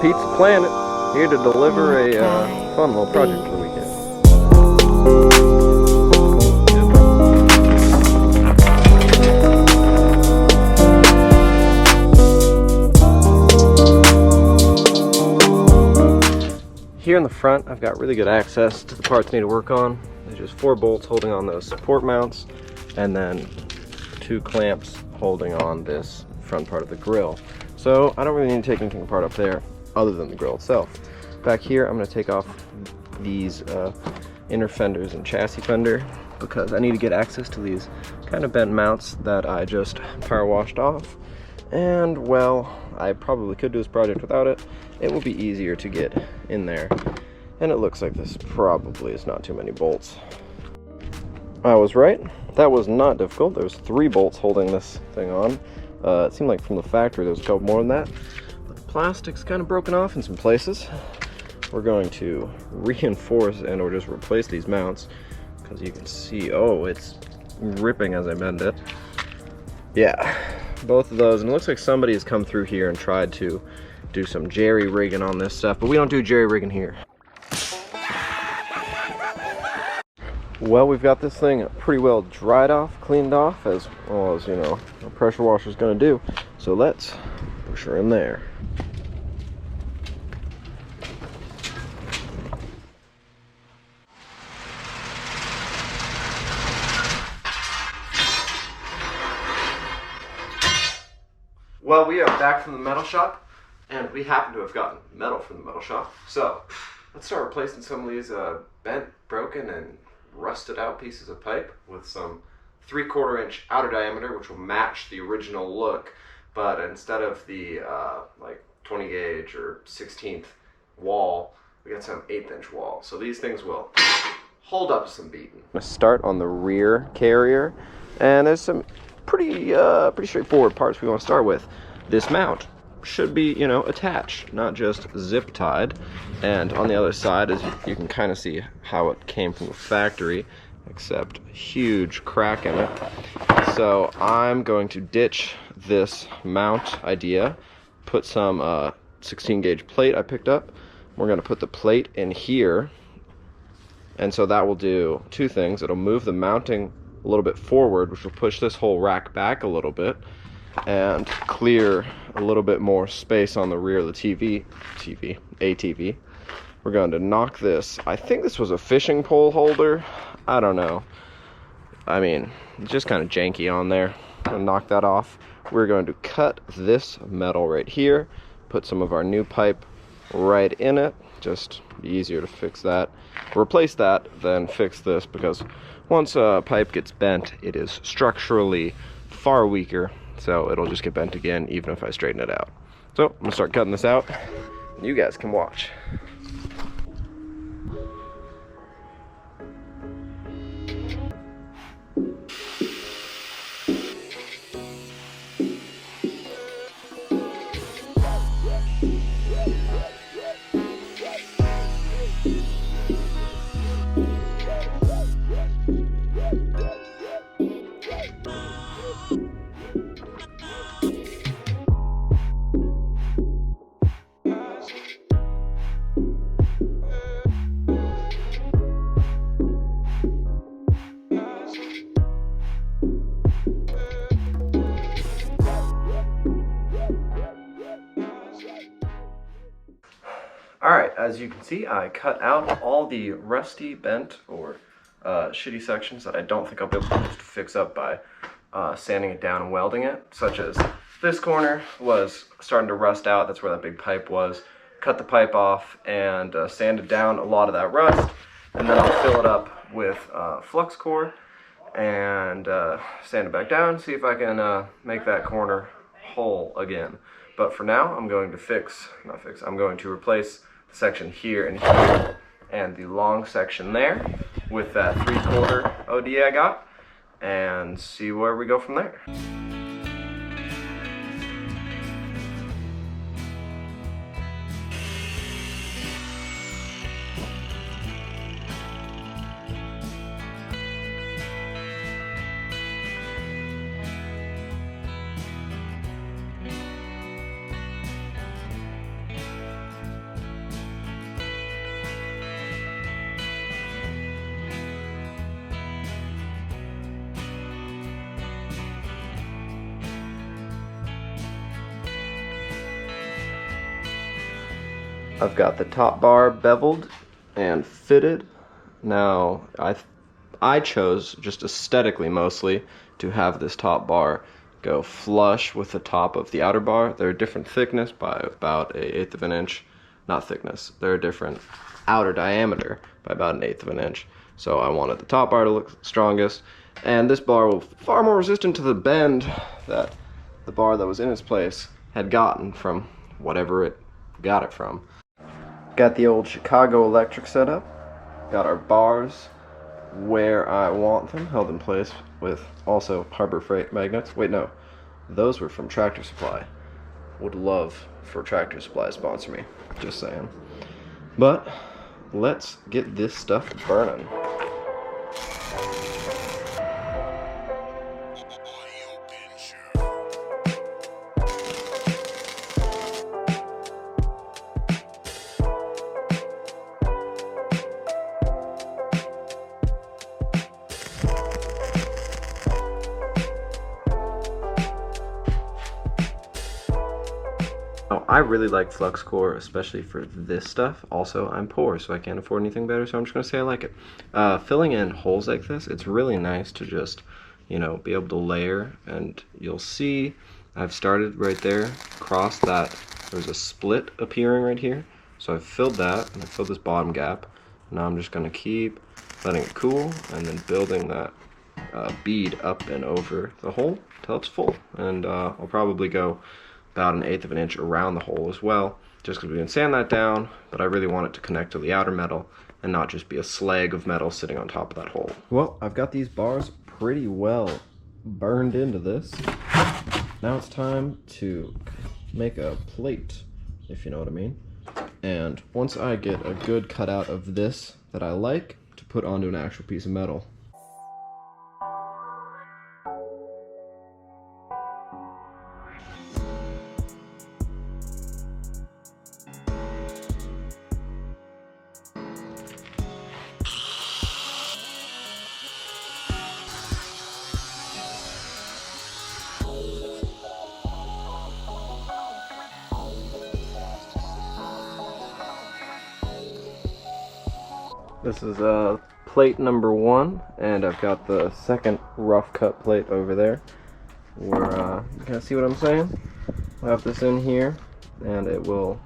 Pizza Planet, here to deliver a fun little project for the weekend. Here in the front, I've got really good access to the parts I need to work on. There's just 4 bolts holding on those support mounts, and then 2 clamps holding on this front part of the grill. So I don't really need to take anything apart up there other than the grill itself. Back here, I'm going to take off these inner fenders and chassis fender because I need to get access to these kind of bent mounts that I just power washed off. And well, I probably could do this project without it. It will be easier to get in there. And it looks like this probably is not too many bolts. I was right. That was not difficult. There's 3 bolts holding this thing on. It seemed like from the factory there was a couple more than that. But the plastic's kind of broken off in some places. We're going to reinforce and or just replace these mounts because you can see, oh, it's ripping as I bend it. Yeah, both of those. And it looks like somebody has come through here and tried to do some jerry rigging on this stuff, but we don't do jerry rigging here. Well, we've got this thing pretty well dried off, cleaned off, as well as, you know, a pressure washer is going to do. So let's push her in there. Well, we are back from the metal shop, and we happen to have gotten metal from the metal shop. So let's start replacing some of these bent, broken, and rusted out pieces of pipe with some 3/4 inch outer diameter, which will match the original look, but instead of the like 20 gauge or 16th wall, we got some 1/8 inch wall. So these things will hold up some beating. I'm gonna start on the rear carrier, and there's some pretty straightforward parts we want to start with. This mount should be, you know, attached, not just zip tied. And on the other side, as you can kind of see how it came from the factory, except huge crack in it. So I'm going to ditch this mount idea, put some 16 gauge plate I picked up. We're going to put the plate in here, and so that will do 2 things. It'll move the mounting a little bit forward, which will push this whole rack back a little bit and clear a little bit more space on the rear of the ATV. We're going to knock this. I think this was a fishing pole holder. I don't know. I mean, it's just kind of janky on there. I'm going to knock that off. We're going to cut this metal right here, put some of our new pipe right in it. Just easier to fix that. Replace that, then fix this, because once a pipe gets bent, it is structurally far weaker, so it'll just get bent again even if I straighten it out. So I'm gonna start cutting this out, and you guys can watch. Alright, as you can see, I cut out all the rusty, bent, or shitty sections that I don't think I'll be able to fix up by sanding it down and welding it, such as this corner was starting to rust out. That's where that big pipe was. Cut the pipe off and sanded down a lot of that rust, and then I'll fill it up with flux core and sand it back down, see if I can make that corner whole again. But for now, I'm going to I'm going to replace the section here and here and the long section there with that 3/4 OD I got, and see where we go from there. I've got the top bar beveled and fitted. Now, I chose, just aesthetically mostly, to have this top bar go flush with the top of the outer bar. They're a different thickness by about 1/8 of an inch. Not thickness, they're a different outer diameter by about 1/8 of an inch. So I wanted the top bar to look strongest, and this bar will far more resistant to the bend that the bar that was in its place had gotten from whatever it got it from. Got the old Chicago electric setup. Got our bars where I want them, held in place with also Harbor Freight magnets. Wait, no, those were from Tractor Supply. Would love for Tractor Supply to sponsor me, just saying. But let's get this stuff burning. I really like flux core, especially for this stuff. Also, I'm poor, so I can't afford anything better, so I'm just going to say I like it. Filling in holes like this, it's really nice to just, you know, be able to layer, and you'll see I've started right there, across that, there's a split appearing right here. So I've filled that, and I filled this bottom gap. Now I'm just going to keep letting it cool, and then building that bead up and over the hole till it's full. And I'll probably go about 1/8 of an inch around the hole as well, just because we can sand that down, but I really want it to connect to the outer metal and not just be a slag of metal sitting on top of that hole. Well, I've got these bars pretty well burned into this. Now it's time to make a plate, if you know what I mean. And once I get a good cutout of this that I like, to put onto an actual piece of metal. This is plate number 1, and I've got the second rough cut plate over there. Where you can see what I'm saying? I'll have this in here, and it will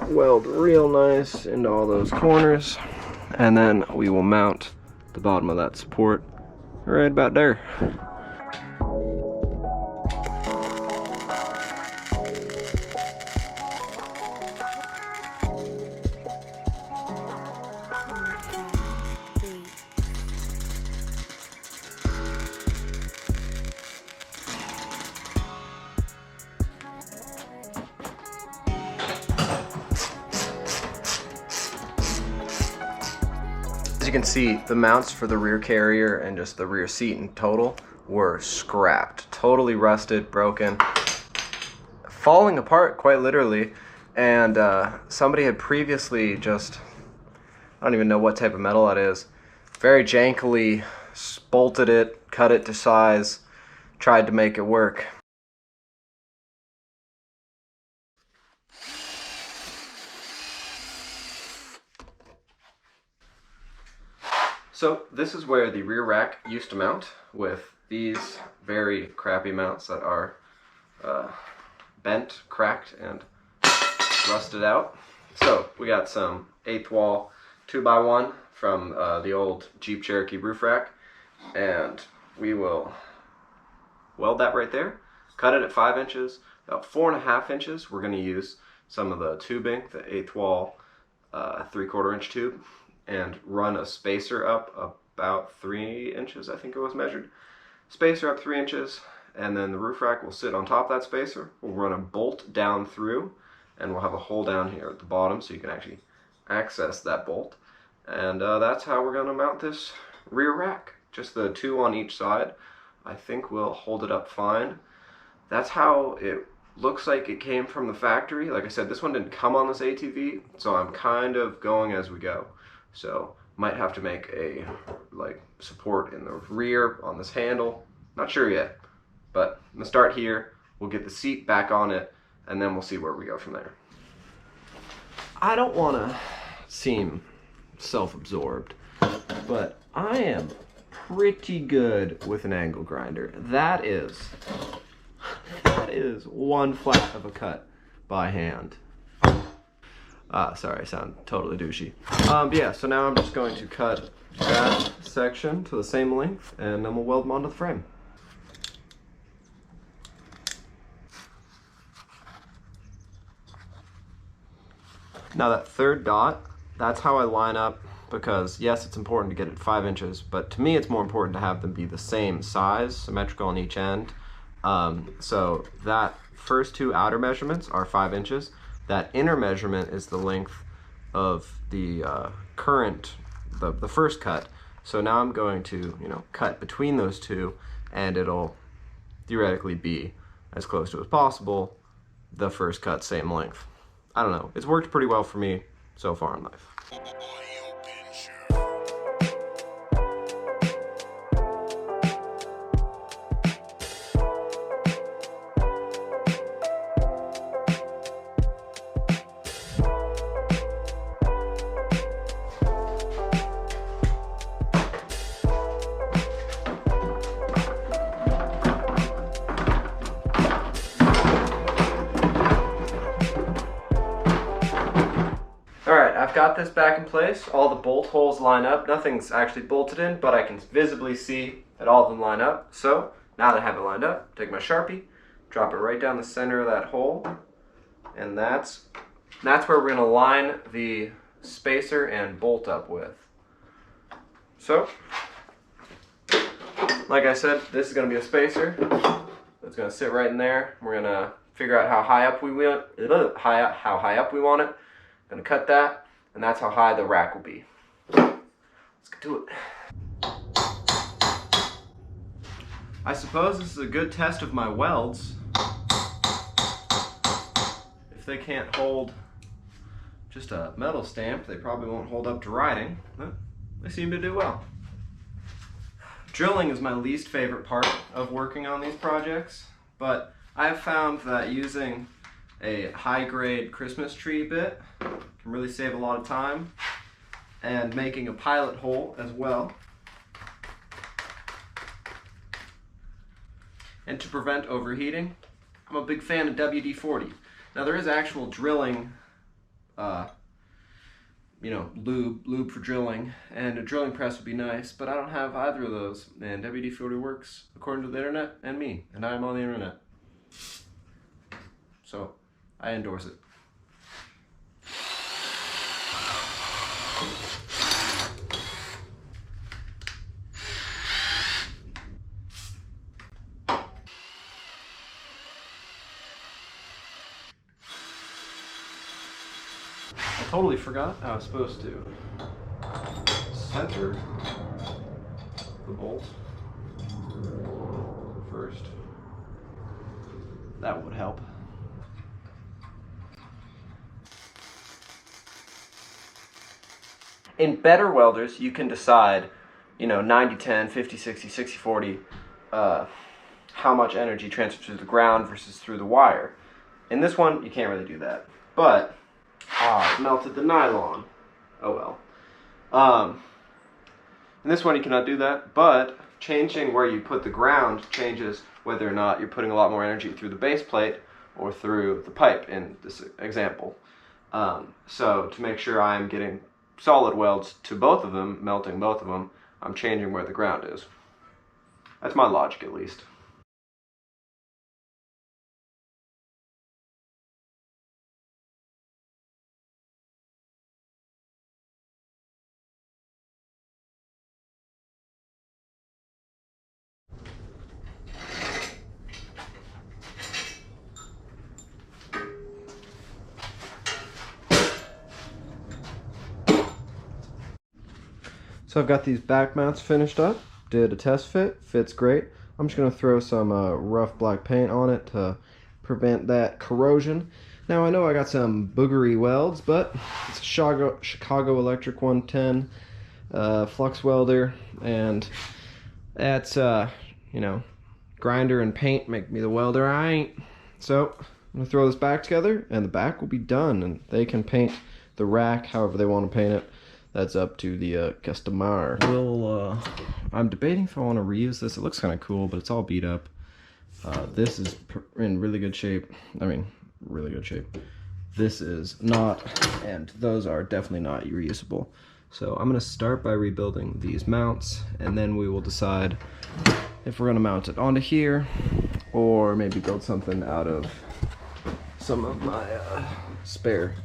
weld real nice into all those corners, and then we will mount the bottom of that support right about there. As you can see, the mounts for the rear carrier and just the rear seat in total were scrapped. Totally rusted, broken, falling apart quite literally. And somebody had previously just, I don't even know what type of metal that is, very jankily bolted it, cut it to size, tried to make it work. So this is where the rear rack used to mount, with these very crappy mounts that are bent, cracked, and rusted out. So we got some 1/8 wall 2x1 from the old Jeep Cherokee roof rack, and we will weld that right there, cut it at 5 inches, about 4.5 inches. We're going to use some of the tubing, the 1/8 wall 3/4 inch tube, and run a spacer up about 3 inches, I think it was measured. Spacer up 3 inches, and then the roof rack will sit on top of that spacer. We'll run a bolt down through, and we'll have a hole down here at the bottom so you can actually access that bolt. And that's how we're going to mount this rear rack. Just the 2 on each side. I think we'll hold it up fine. That's how it looks like it came from the factory. Like I said, this one didn't come on this ATV, so I'm kind of going as we go. So might have to make a support in the rear on this handle. Not sure yet, but I'm gonna start here. We'll get the seat back on it, and then we'll see where we go from there. I don't want to seem self-absorbed, but I am pretty good with an angle grinder. That is one flat of a cut by hand. Sorry, I sound totally douchey. Yeah, so now I'm just going to cut that section to the same length, and then we'll weld them onto the frame. Now that third dot, that's how I line up, because yes, it's important to get it 5 inches, but to me it's more important to have them be the same size, symmetrical on each end. So that first 2 outer measurements are 5 inches. That inner measurement is the length of the the first cut. So now I'm going to, cut between those 2, and it'll theoretically be as close to as possible the first cut, same length. I don't know. It's worked pretty well for me so far in life. Alright, I've got this back in place. All the bolt holes line up. Nothing's actually bolted in, but I can visibly see that all of them line up. So, now that I have it lined up, take my Sharpie, drop it right down the center of that hole, and that's where we're going to line the spacer and bolt up with. So, like I said, this is going to be a spacer. It's going to sit right in there. We're going to figure out how high up we want it. Gonna cut that, and that's how high the rack will be. Let's get to it. I suppose this is a good test of my welds. If they can't hold just a metal stamp, they probably won't hold up to riding, but they seem to do well. Drilling is my least favorite part of working on these projects, but I've found that using a high-grade Christmas tree bit can really save a lot of time, and making a pilot hole as well. And to prevent overheating, I'm a big fan of WD-40. Now there is actual drilling, lube for drilling, and a drilling press would be nice, but I don't have either of those, and WD-40 works according to the internet and me, and I'm on the internet. So, I endorse it. I totally forgot I was supposed to center the bolt first. That would help. In better welders, you can decide, 90-10, 50-60, 60-40, how much energy transfers through the ground versus through the wire. In this one, you can't really do that. But, it melted the nylon. Oh well. In this one, you cannot do that, but changing where you put the ground changes whether or not you're putting a lot more energy through the base plate or through the pipe in this example. So to make sure I'm getting solid welds to both of them, melting both of them, I'm changing where the ground is. That's my logic, at least. So I've got these back mounts finished up, did a test fit, fits great. I'm just going to throw some rough black paint on it to prevent that corrosion. Now I know I got some boogery welds, but it's a Chicago Electric 110 flux welder, and that's, grinder and paint make me the welder I ain't. So I'm going to throw this back together, and the back will be done, and they can paint the rack, however they want to paint it. That's up to the customer. I'm debating if I want to reuse this. It looks kind of cool, but it's all beat up. This is in really good shape. I mean, really good shape. This is not, and those are definitely not reusable. So I'm gonna start by rebuilding these mounts, and then we will decide if we're gonna mount it onto here, or maybe build something out of some of my spare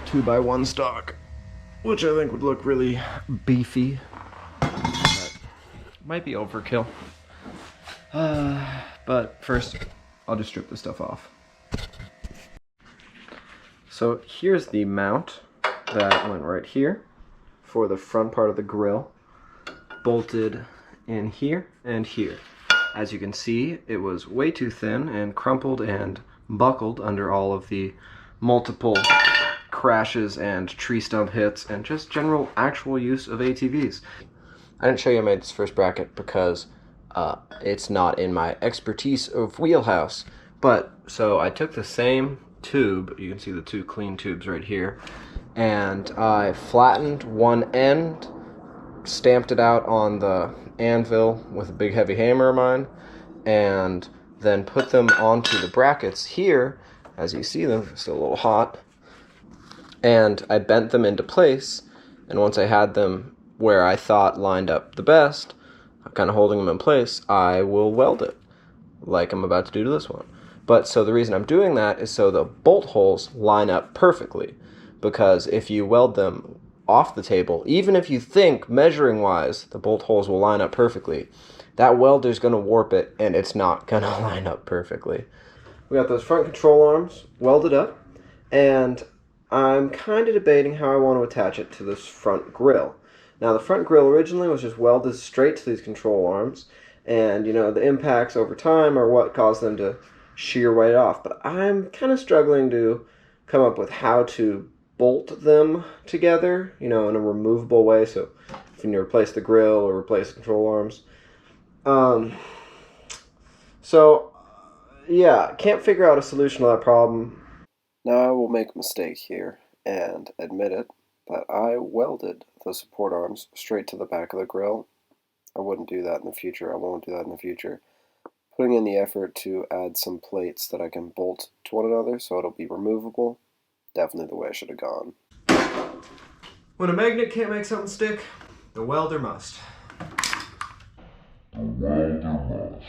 2x1 stock, which I think would look really beefy, but might be overkill. But first, I'll just strip this stuff off. So here's the mount that went right here for the front part of the grill, bolted in here and here. As you can see, it was way too thin and crumpled and buckled under all of the multiple crashes and tree stump hits and just general actual use of ATVs. I didn't show you I made this first bracket because it's not in my expertise of wheelhouse. But so I took the same tube, you can see the two clean tubes right here, and I flattened one end, stamped it out on the anvil with a big heavy hammer of mine, and then put them onto the brackets here. As you see them, still a little hot, and I bent them into place, and once I had them where I thought lined up the best, kind of holding them in place, I will weld it like I'm about to do to this one. But so the reason I'm doing that is so the bolt holes line up perfectly, because if you weld them off the table, even if you think measuring wise the bolt holes will line up perfectly, that welder's going to warp it and it's not going to line up perfectly. We got those front control arms welded up, and I'm kind of debating how I want to attach it to this front grill. Now the front grill originally was just welded straight to these control arms, and you know, the impacts over time are what caused them to shear right off, but I'm kind of struggling to come up with how to bolt them together, you know, in a removable way, so if you replace the grill or replace the control arms. So yeah, can't figure out a solution to that problem. Now I will make a mistake here and admit it, but I welded the support arms straight to the back of the grill. I wouldn't do that in the future. I won't do that in the future. Putting in the effort to add some plates that I can bolt to one another so it'll be removable, definitely the way I should have gone. When a magnet can't make something stick, the welder must. The welder must.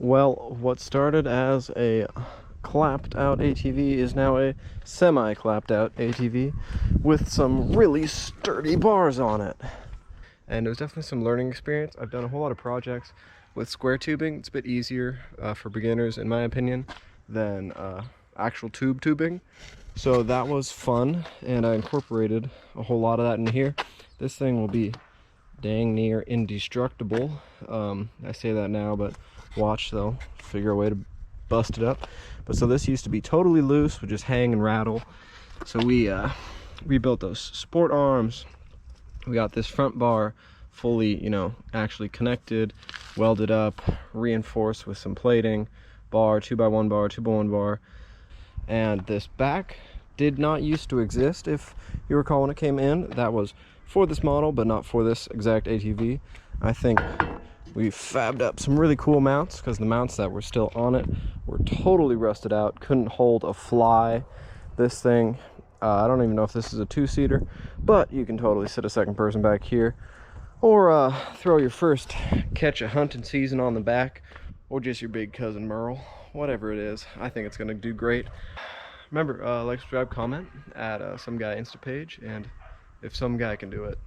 Well, what started as a clapped out ATV is now a semi-clapped out ATV with some really sturdy bars on it. And it was definitely some learning experience. I've done a whole lot of projects with square tubing. It's a bit easier for beginners, in my opinion, than actual tubing. So that was fun, and I incorporated a whole lot of that in here. This thing will be dang near indestructible. I say that now, but watch, they'll figure a way to bust it up. But so this used to be totally loose, would just hang and rattle. So we rebuilt those support arms. We got this front bar fully, you know, actually connected, welded up, reinforced with some plating, bar, 2x1 bar, 2x1 bar. And this back did not used to exist, if you recall, when it came in. That was for this model, but not for this exact ATV. I think we fabbed up some really cool mounts, because the mounts that were still on it were totally rusted out, couldn't hold a fly This thing, I don't even know if this is a 2-seater, but you can totally sit a second person back here, or throw your first catch of hunting season on the back, or just your big cousin Merle. Whatever it is, I think it's gonna do great. Remember, like, subscribe, comment at SomeGuy Insta page, and if some guy can do it,